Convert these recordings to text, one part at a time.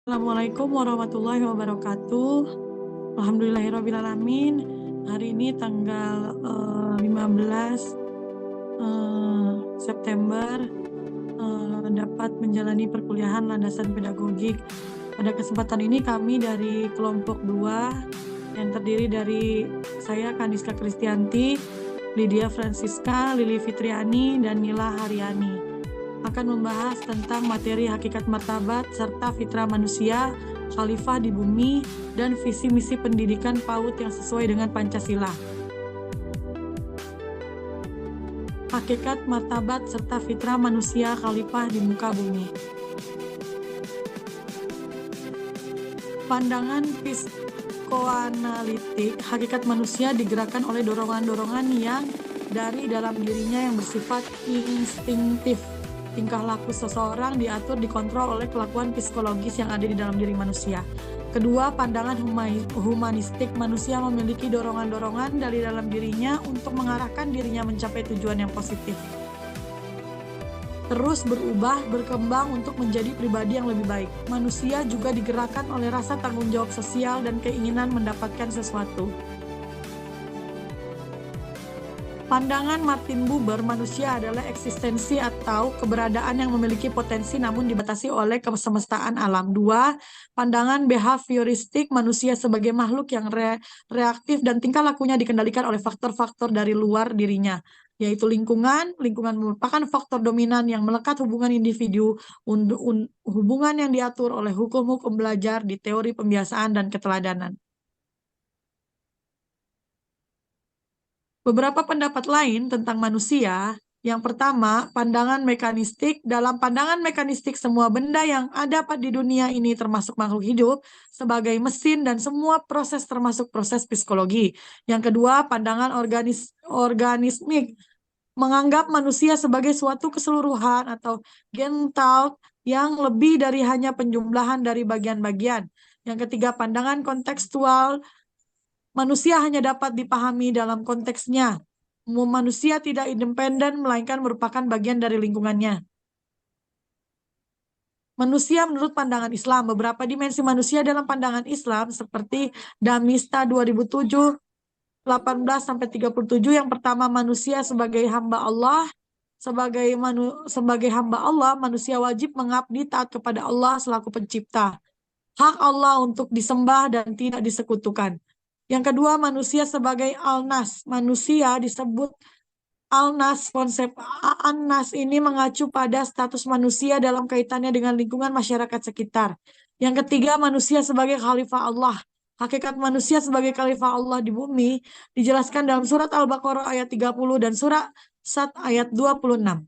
Assalamualaikum warahmatullahi wabarakatuh. Alhamdulillahirrabbilalamin. Hari ini tanggal 15 September dapat menjalani perkuliahan landasan pedagogik. Pada kesempatan ini kami dari kelompok 2 yang terdiri dari saya Kaniska Kristianti, Lydia Francisca, Lili Fitriani, dan Nila Haryani akan membahas tentang materi hakikat martabat serta fitrah manusia, khalifah di bumi, dan visi misi pendidikan PAUD yang sesuai dengan Pancasila. Hakikat martabat serta fitrah manusia, khalifah di muka bumi. Pandangan psikoanalitik, hakikat manusia digerakkan oleh dorongan-dorongan yang dari dalam dirinya yang bersifat instinktif. Tingkah laku seseorang diatur, dikontrol oleh kelakuan psikologis yang ada di dalam diri manusia. Kedua, pandangan humanistik, manusia memiliki dorongan-dorongan dari dalam dirinya untuk mengarahkan dirinya mencapai tujuan yang positif. Terus berubah, berkembang untuk menjadi pribadi yang lebih baik. Manusia juga digerakkan oleh rasa tanggung jawab sosial dan keinginan mendapatkan sesuatu. Pandangan Martin Buber, manusia adalah eksistensi atau keberadaan yang memiliki potensi namun dibatasi oleh kesemestaan alam. 2. Pandangan behavioristik, manusia sebagai makhluk yang reaktif dan tingkah lakunya dikendalikan oleh faktor-faktor dari luar dirinya, yaitu lingkungan. Lingkungan merupakan faktor dominan yang melekat hubungan individu, hubungan yang diatur oleh hukum-hukum belajar di teori pembiasaan dan keteladanan. Beberapa pendapat lain tentang manusia. Yang pertama, pandangan mekanistik. Dalam pandangan mekanistik, semua benda yang ada di dunia ini termasuk makhluk hidup sebagai mesin dan semua proses termasuk proses psikologi. Yang kedua, pandangan organismik, menganggap manusia sebagai suatu keseluruhan atau gestalt yang lebih dari hanya penjumlahan dari bagian-bagian. Yang ketiga, pandangan kontekstual, manusia hanya dapat dipahami dalam konteksnya. Manusia tidak independen, melainkan merupakan bagian dari lingkungannya. Manusia menurut pandangan Islam, beberapa dimensi manusia dalam pandangan Islam seperti Damista 2007, 18-37. Yang pertama, manusia sebagai hamba Allah. Sebagai hamba Allah, manusia wajib mengabdi taat kepada Allah selaku pencipta. Hak Allah untuk disembah dan tidak disekutukan. Yang kedua, manusia sebagai al-nas. Manusia disebut al-nas. Konsep an-nas ini mengacu pada status manusia dalam kaitannya dengan lingkungan masyarakat sekitar. Yang ketiga, manusia sebagai khalifah Allah. Hakikat manusia sebagai khalifah Allah di bumi dijelaskan dalam surat Al-Baqarah ayat 30 dan surat Sad ayat 26.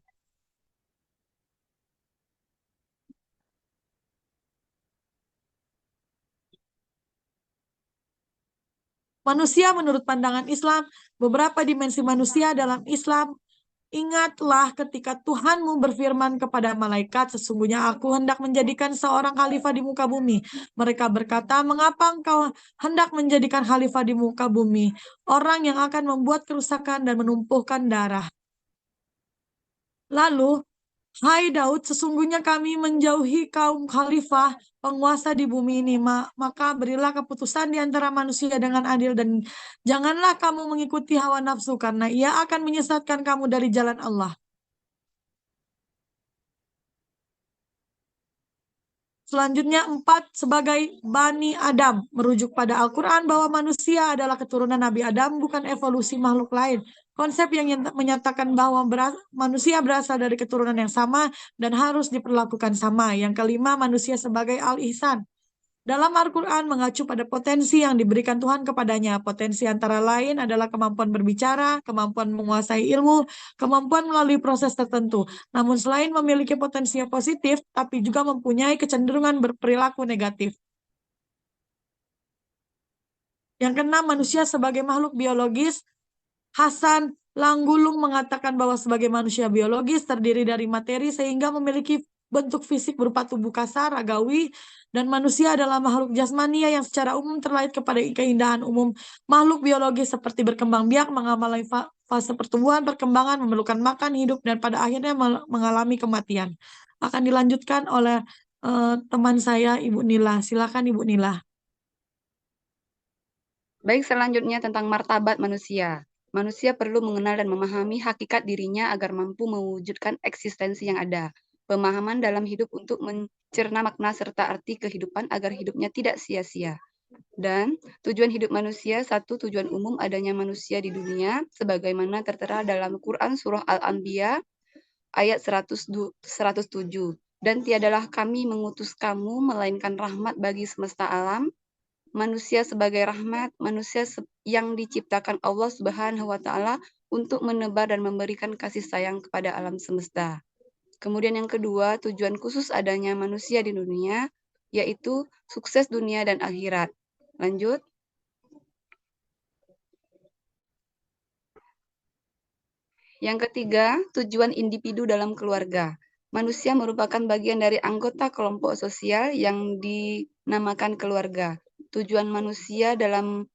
Manusia menurut pandangan Islam, beberapa dimensi manusia dalam Islam. Ingatlah ketika Tuhanmu berfirman kepada malaikat, sesungguhnya aku hendak menjadikan seorang khalifah di muka bumi. Mereka berkata, mengapa engkau hendak menjadikan khalifah di muka bumi? Orang yang akan membuat kerusakan dan menumpuhkan darah. Lalu, hai Daud, sesungguhnya kami menjauhi kaum khalifah, penguasa di bumi ini. Maka berilah keputusan di antara manusia dengan adil dan janganlah kamu mengikuti hawa nafsu karena ia akan menyesatkan kamu dari jalan Allah. Selanjutnya 4, sebagai Bani Adam. Merujuk pada Al-Quran bahwa manusia adalah keturunan Nabi Adam, bukan evolusi makhluk lain. Konsep yang menyatakan bahwa manusia berasal dari keturunan yang sama dan harus diperlakukan sama. Yang kelima, manusia sebagai Al-Ihsan. Dalam Al-Quran mengacu pada potensi yang diberikan Tuhan kepadanya. Potensi antara lain adalah kemampuan berbicara, kemampuan menguasai ilmu, kemampuan melalui proses tertentu. Namun selain memiliki potensi yang positif, tapi juga mempunyai kecenderungan berperilaku negatif. Yang keenam, manusia sebagai makhluk biologis. Hasan Langgulung mengatakan bahwa sebagai manusia biologis terdiri dari materi sehingga memiliki bentuk fisik berupa tubuh kasar, ragawi, dan manusia adalah makhluk jasmania yang secara umum terlahir kepada keindahan umum makhluk biologis seperti berkembang biak, mengalami fase pertumbuhan, perkembangan, memerlukan makan, hidup, dan pada akhirnya mengalami kematian. Akan dilanjutkan oleh teman saya, Ibu Nila. Silakan Ibu Nila. Baik, selanjutnya tentang martabat manusia. Manusia perlu mengenal dan memahami hakikat dirinya agar mampu mewujudkan eksistensi yang ada. Pemahaman dalam hidup untuk mencerna makna serta arti kehidupan agar hidupnya tidak sia-sia. Dan tujuan hidup manusia, satu tujuan umum adanya manusia di dunia, sebagaimana tertera dalam Quran Surah Al-Anbiya ayat 107. Dan tiadalah kami mengutus kamu, melainkan rahmat bagi semesta alam, manusia sebagai rahmat, manusia yang diciptakan Allah Subhanahu wa Ta'ala untuk menebar dan memberikan kasih sayang kepada alam semesta. Kemudian yang kedua, tujuan khusus adanya manusia di dunia, yaitu sukses dunia dan akhirat. Lanjut. Yang ketiga, tujuan individu dalam keluarga. Manusia merupakan bagian dari anggota kelompok sosial yang dinamakan keluarga. Tujuan manusia dalam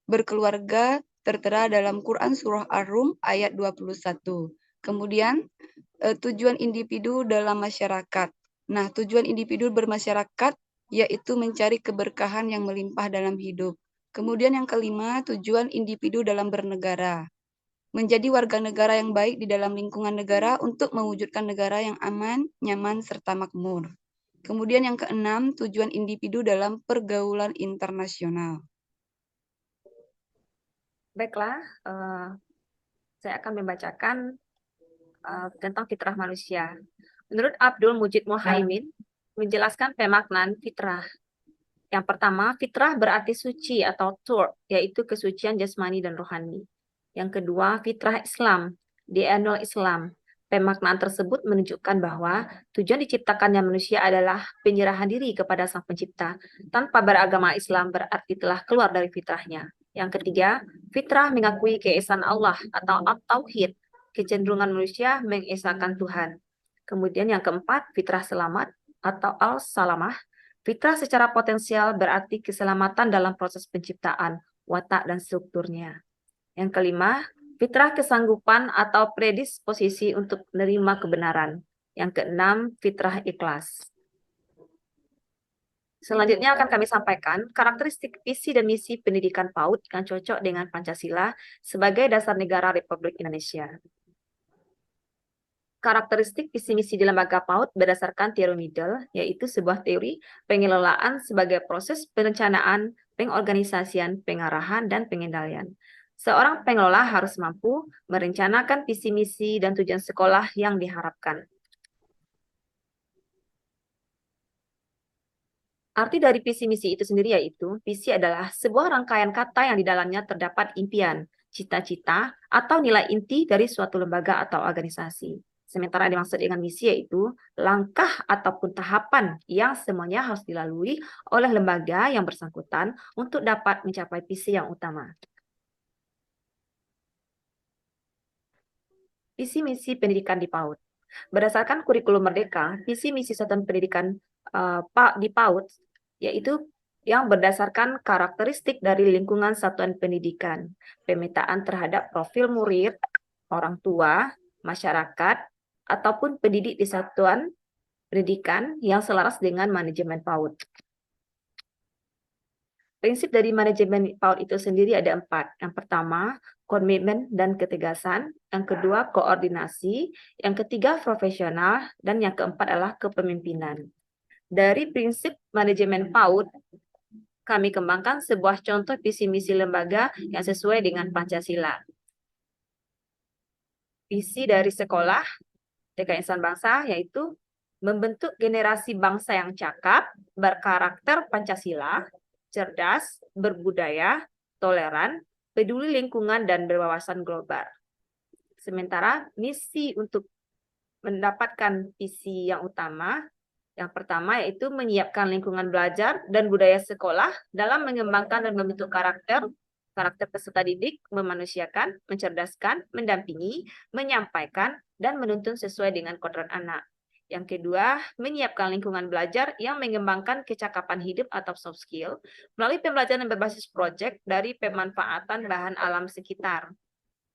berkeluarga tertera dalam Quran Surah Ar-Rum ayat 21. Kemudian, tujuan individu dalam masyarakat. Nah, tujuan individu bermasyarakat yaitu mencari keberkahan yang melimpah dalam hidup. Kemudian yang kelima, tujuan individu dalam bernegara. Menjadi warga negara yang baik di dalam lingkungan negara untuk mewujudkan negara yang aman, nyaman, serta makmur. Kemudian yang keenam, tujuan individu dalam pergaulan internasional. Baiklah, saya akan membacakan tentang fitrah manusia. Menurut Abdul Mujid Muhaimin, menjelaskan pemaknaan fitrah. Yang pertama, fitrah berarti suci atau tur, yaitu kesucian jasmani dan rohani. Yang kedua, fitrah Islam, dianul Islam. Pemaknaan tersebut menunjukkan bahwa tujuan diciptakannya manusia adalah penyerahan diri kepada Sang Pencipta. Tanpa beragama Islam berarti telah keluar dari fitrahnya. Yang ketiga, fitrah mengakui keesaan Allah atau at-tauhid, kecenderungan manusia mengesahkan Tuhan. Kemudian yang keempat, fitrah selamat atau al-salamah. Fitrah secara potensial berarti keselamatan dalam proses penciptaan, watak dan strukturnya. Yang kelima, fitrah kesanggupan atau predisposisi untuk menerima kebenaran. Yang keenam, fitrah ikhlas. Selanjutnya akan kami sampaikan karakteristik visi dan misi pendidikan PAUD yang cocok dengan Pancasila sebagai dasar negara Republik Indonesia. Karakteristik visi misi di lembaga PAUD berdasarkan teori middle, yaitu sebuah teori pengelolaan sebagai proses perencanaan, pengorganisasian, pengarahan, dan pengendalian. Seorang pengelola harus mampu merencanakan visi misi dan tujuan sekolah yang diharapkan. Arti dari visi misi itu sendiri yaitu, visi adalah sebuah rangkaian kata yang di dalamnya terdapat impian, cita-cita, atau nilai inti dari suatu lembaga atau organisasi. Sementara yang dimaksud dengan misi yaitu langkah ataupun tahapan yang semuanya harus dilalui oleh lembaga yang bersangkutan untuk dapat mencapai visi yang utama. Visi misi pendidikan di PAUD. Berdasarkan kurikulum Merdeka, visi misi satuan pendidikan di PAUD yaitu yang berdasarkan karakteristik dari lingkungan satuan pendidikan, pemetaan terhadap profil murid, orang tua, masyarakat, ataupun pendidik di satuan pendidikan yang selaras dengan manajemen PAUD. Prinsip dari manajemen PAUD itu sendiri ada 4. Yang pertama, komitmen dan ketegasan. Yang kedua, koordinasi. Yang ketiga, profesional. Dan yang keempat adalah kepemimpinan. Dari prinsip manajemen PAUD, kami kembangkan sebuah contoh visi misi lembaga yang sesuai dengan Pancasila. Visi dari sekolah TK Insan Bangsa yaitu membentuk generasi bangsa yang cakap, berkarakter Pancasila, cerdas, berbudaya, toleran, peduli lingkungan, dan berwawasan global. Sementara misi untuk mendapatkan visi yang utama, yang pertama yaitu menyiapkan lingkungan belajar dan budaya sekolah dalam mengembangkan dan membentuk karakter peserta didik, memanusiakan, mencerdaskan, mendampingi, menyampaikan, dan menuntun sesuai dengan kodrat anak. Yang kedua, menyiapkan lingkungan belajar yang mengembangkan kecakapan hidup atau soft skill melalui pembelajaran berbasis proyek dari pemanfaatan bahan alam sekitar.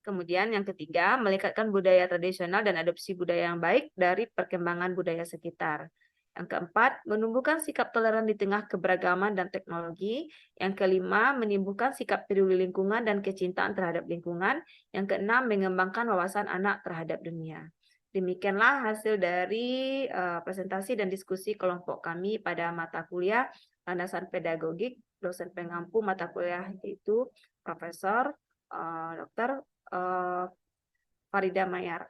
Kemudian yang ketiga, melekatkan budaya tradisional dan adopsi budaya yang baik dari perkembangan budaya sekitar. Yang keempat, menumbuhkan sikap toleran di tengah keberagaman dan teknologi. Yang kelima, menumbuhkan sikap peduli lingkungan dan kecintaan terhadap lingkungan. Yang keenam, mengembangkan wawasan anak terhadap dunia. Demikianlah hasil dari presentasi dan diskusi kelompok kami pada mata kuliah Landasan Pedagogik, dosen pengampu mata kuliah yaitu Profesor Dr. Farida Mayar.